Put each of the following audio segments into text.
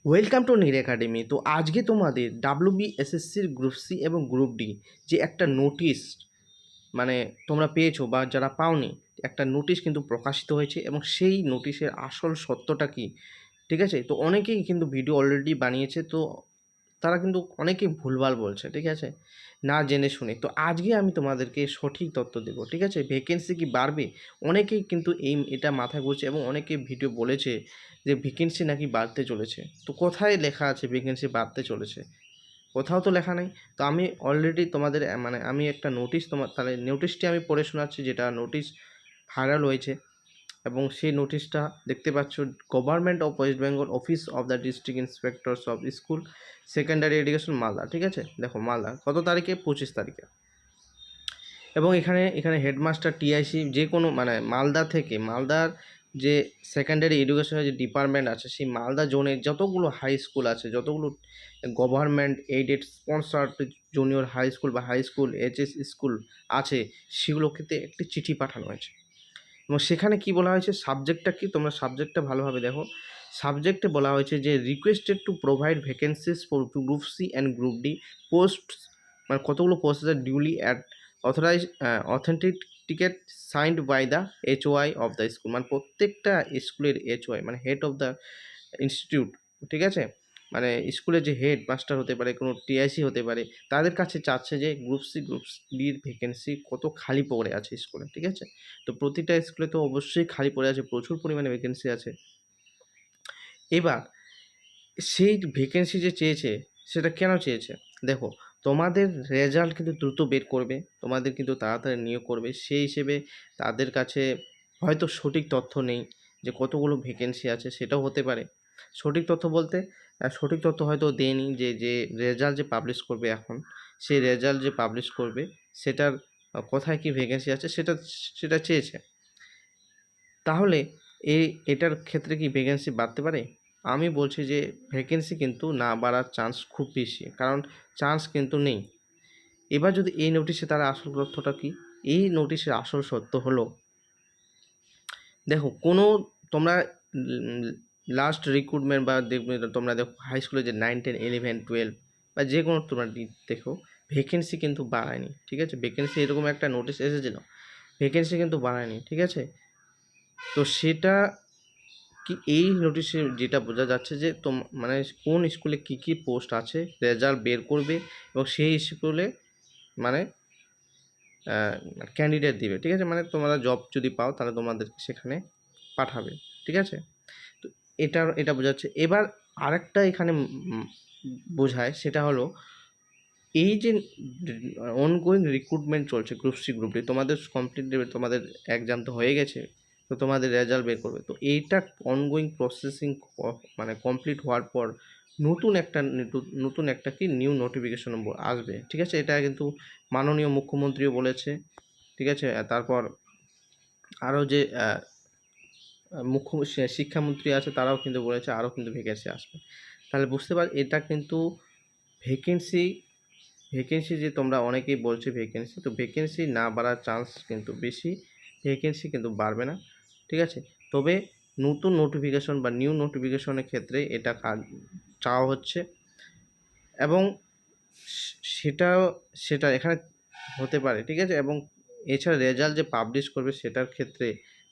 Welcome to Neer academy. তো আজকে তোমাদের ডাব্লিউবিএসএসসির গ্রুপ সি এবং গ্রুপ ডি যে একটা নোটিশ মানে তোমরা পেয়েছো বা যারা পাওনি, একটা নোটিশ কিন্তু প্রকাশিত হয়েছে এবং সেই নোটিশের আসল সত্যটা কি, ঠিক আছে? তো অনেকেই কিন্তু ভিডিও অলরেডি বানিয়েছে, তো তারা কিন্তু অনেকেই ভুলভাল বলছে, ঠিক আছে, না জেনে শুনে। তো আজকে আমি তোমাদেরকে সঠিক তথ্য দেবো, ঠিক আছে? ভ্যাকেন্সি কি বাড়বে? অনেকেই কিন্তু এটা মাথায় ঘুরছে এবং অনেকে ভিডিও বলেছে যে ভ্যাকেন্সি নাকি বাড়তে চলেছে। তো কোথায় লেখা আছে ভ্যাকেন্সি বাড়তে চলেছে? কোথাও তো লেখা নেই। তো আমি অলরেডি তোমাদের মানে আমি একটা নোটিশ, তাহলে নোটিশটি আমি পড়ে শোনাচ্ছি, যেটা নোটিশ ভাইরাল হয়েছে। এবং সেই নোটিশটা দেখতে পাচ্ছ, government of West Bengal, office of the district inspectors of school secondary education, Malda, ঠিক আছে? দেখো মালদা কত তারিখে? 25 তারিখে। এবং এখানে এখানে হেডমাস্টার টিআইসি যে কোনো মানে মালদা থেকে, মালদার যে সেকেন্ডারি এডুকেশনের যে ডিপার্টমেন্ট আছে, সেই মালদা জোনে যতগুলো হাই স্কুল আছে, যতগুলো government aided sponsored junior high school বা হাই স্কুল এইচএস স্কুল আছে, সেগুলোকে একটি চিঠি পাঠানো হয়েছে। এবং সেখানে কি বলা হয়েছে, সাবজেক্টটা কি, তোমরা সাবজেক্টটা ভালোভাবে দেখো। সাবজেক্টে বলা হয়েছে যে requested to provide vacancies for group C and group D post, মানে কতগুলো পোস্ট আছে, duly at authorise authenticate signed by the HOI of the school, মানে প্রত্যেকটা স্কুলের এইচওআই মানে হেড অফ দ্য ইনস্টিটিউট, ঠিক আছে? মানে স্কুলের যে হেড মাস্টার হতে পারে, কোনো টিআইসি হতে পারে, তাদের কাছে চাচ্ছে যে গ্রুপ সি গ্রুপ ডির ভ্যাকেন্সি কত খালি পড়ে আছে স্কুলে, ঠিক আছে? তো প্রতিটা স্কুলে তো অবশ্যই খালি পড়ে আছে, প্রচুর পরিমাণে ভ্যাকেন্সি আছে। এবার সেই ভ্যাকেন্সি যে চেয়েছে, সেটা কেন চেয়েছে? দেখো, তোমাদের রেজাল্ট কিন্তু দ্রুত বের করবে, তোমাদের কিন্তু তাড়াতাড়ি নিয়োগ করবে, সেই হিসেবে তাদের কাছে হয়তো সঠিক তথ্য নেই যে কতগুলো ভ্যাকেন্সি আছে, সেটাও হতে পারে। সঠিক তথ্য বলতে সঠিক তথ্য হয়তো দেয়নি, যে রেজাল্ট যে পাবলিশ করবে এখন, সেই রেজাল্ট যে পাবলিশ করবে সেটার কোথায় কি ভ্যাকেন্সি আছে সেটা সেটা চেয়েছে। তাহলে এটার ক্ষেত্রে কি ভ্যাকেন্সি বাড়তে পারে? আমি বলছি যে ভ্যাকেন্সি কিন্তু না বাড়ার চান্স খুব বেশি, কারণ চান্স কিন্তু নেই। এবার যদি এই নোটিশে তারা আসল তথ্যটা কি, এই নোটিশের আসল সত্য হলো, দেখো কোনো তোমরা লাস্ট রিক্রুটমেন্ট বা দেখবে, তোমরা দেখো হাই স্কুলে যে 9, 10, 11, 12 বা যে কোনো তোমরা দেখো, ভ্যাকেন্সি কিন্তু বাড়ায়নি, ঠিক আছে? ভ্যাকেন্সি এরকম একটা নোটিশ এসেছিল, ভ্যাকেন্সি কিন্তু বাড়ায়নি, ঠিক আছে? তো সেটা কি, এই নোটিশে যেটা বোঝা যাচ্ছে যে মানে কোন স্কুলে কী কী পোস্ট আছে রেজাল্ট বের করবে এবং সেই স্কুলে মানে ক্যান্ডিডেট দিবে, ঠিক আছে? মানে তোমরা জব যদি পাও তাহলে তোমাদেরকে সেখানে পাঠাবে, ঠিক আছে? তো এটা বোঝাচ্ছে। এবার আরেকটা এখানে বোঝায়, সেটা হলো এই যে অনগোয়িং রিক্রুটমেন্ট চলছে গ্রুপ সি গ্রুপ ডি, তোমাদের কমপ্লিট দেবে, তোমাদের এক্সাম তো হয়ে গেছে, তো তোমাদের রেজাল্ট বের করবে। তো এইটা অনগোয়িং প্রসেসিং মানে কমপ্লিট হওয়ার পর নতুন একটা কি নিউ নোটিফিকেশন আসবে, ঠিক আছে? এটা কিন্তু মাননীয় মুখ্যমন্ত্রীও বলেছে, ঠিক আছে? তারপর আরও যে শিক্ষামন্ত্রী আছে, তারাও কিন্তু বলেছে আরও কিন্তু ভ্যাকেন্সি আসবে। তাহলে বুঝতে পার, এটা কিন্তু ভ্যাকেন্সি ভ্যাকেন্সি যে তোমরা অনেকেই বলছে ভ্যাকেন্সি, তো ভ্যাকেন্সি না বাড়ার চান্স কিন্তু বেশি, ভ্যাকেন্সি কিন্তু বাড়বে না, ঠিক আছে? তবে নতুন নোটিফিকেশন বা নিউ নোটিফিকেশনের ক্ষেত্রে এটা চাওয়া হচ্ছে, এবং সেটাও সেটা এখানে হতে পারে, ঠিক আছে? এবং এছাড়া রেজাল্ট যে পাবলিশ করবে সেটার ক্ষেত্রে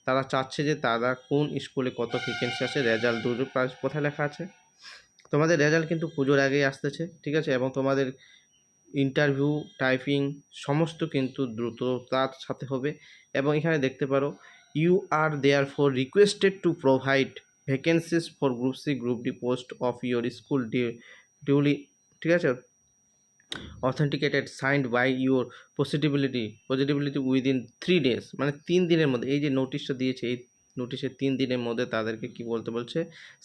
তারা চাচ্ছে যে তারা কোন স্কুলে কত ভ্যাকেন্সি আছে, রেজাল্ট কোথায় লেখা আছে? তোমাদের রেজাল্ট কিন্তু পুজোর আগেই আসতেছে, ঠিক আছে? এবং তোমাদের ইন্টারভিউ, টাইপিং সমস্ত কিন্তু দ্রুততার সাথে হবে। এবং এখানে দেখতে পারো, you are there for requested to provide vacancies for group C group D post of your school duly, ঠিক আছে, authenticated signed by your positivity within 3 days, মানে 3 দিনের মধ্যে। এই যে নোটিশটা দিয়েছে, এই নোটিশের 3 দিনের মধ্যে তাদেরকে কি বলতে বলছে,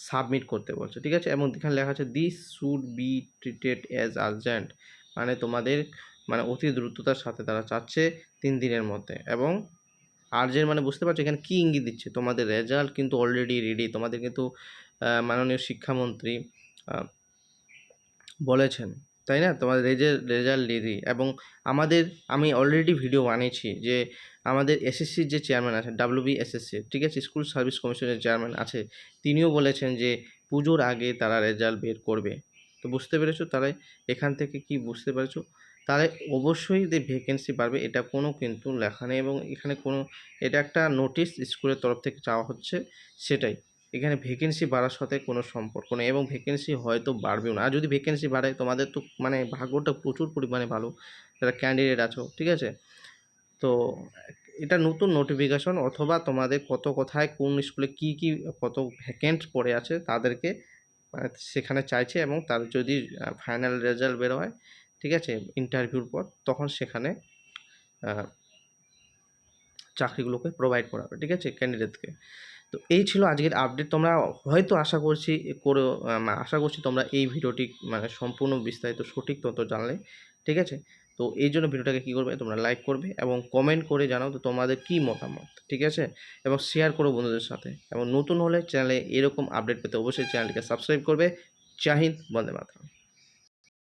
সাবমিট করতে বলছে, ঠিক আছে? এবং এখানে লেখা আছে this should be treated as urgent, মানে তোমাদের মানে অতি দ্রুততার সাথে তারা চাচ্ছে 3 দিনের মধ্যে। এবং আর্জেন্ট মানে বুঝতে পারছো এখানে কী ইঙ্গিত দিচ্ছে, তোমাদের রেজাল্ট কিন্তু অলরেডি রেডি, তোমাদের কিন্তু মাননীয় শিক্ষামন্ত্রী বলেছেন, তাই না? তোমাদের রেজাল্ট রেডি। এবং আমি অলরেডি ভিডিও বানিয়েছি যে আমাদের এসএসসির যে চেয়ারম্যান আছে, ডাব্লিউবিএসএসসি, ঠিক আছে, স্কুল সার্ভিস কমিশনের চেয়ারম্যান আছে, তিনিও বলেছেন যে পুজোর আগে তারা রেজাল্ট বের করবে। তো বুঝতে পেরেছো? তাহলে এখান থেকে কি বুঝতে পেরেছো? তাহলে অবশ্যই যে ভ্যাকেন্সি বাড়বে এটা কোনো কিন্তু লেখা নেই, এবং এখানে কোনো, এটা একটা নোটিশ স্কুলের তরফ থেকে চাওয়া হচ্ছে, সেটাই। এখানে ভ্যাকেন্সি বাড়ার সাথে কোনো সম্পর্ক নেই, এবং ভ্যাকেন্সি হয়তো বাড়বেও না। আর যদি ভ্যাকেন্সি বাড়ে তোমাদের তো মানে ভাগ্যটা প্রচুর পরিমাণে ভালো, যারা ক্যান্ডিডেট আছো, ঠিক আছে? তো এটা নতুন নোটিফিকেশন, অথবা তোমাদের কত কোথায় কোন স্কুলে কি কত ভ্যাকেন্ট পড়ে আছে তাদেরকে সেখানে চাইছে, এবং তার যদি ফাইনাল রেজাল্ট বের হয়, ঠিক আছে, ইন্টারভিউর পর, তখন সেখানে আহ, চাকরিগুলোকে প্রোভাইড করা হবে, ঠিক আছে, ক্যান্ডিডেটকে। তো এই ছিল আজকের আপডেট। তোমরা হয়তো আশা করছি তোমরা এই ভিডিওটি মানে সম্পূর্ণ বিস্তারিত সঠিক তথ্য জানলে, ঠিক আছে। তো এই জন্য ভিডিওটাকে কী করবে, তোমরা লাইক করবে এবং কমেন্ট করে জানাও তো তোমাদের কী মতামত, ঠিক আছে, এবং শেয়ার করো বন্ধুদের সাথে। এবং নতুন হলে চ্যানেলে এরকম আপডেট পেতে অবশ্যই চ্যানেলটিকে সাবস্ক্রাইব করবে। জয় হিন্দ, বন্দে মাতরম।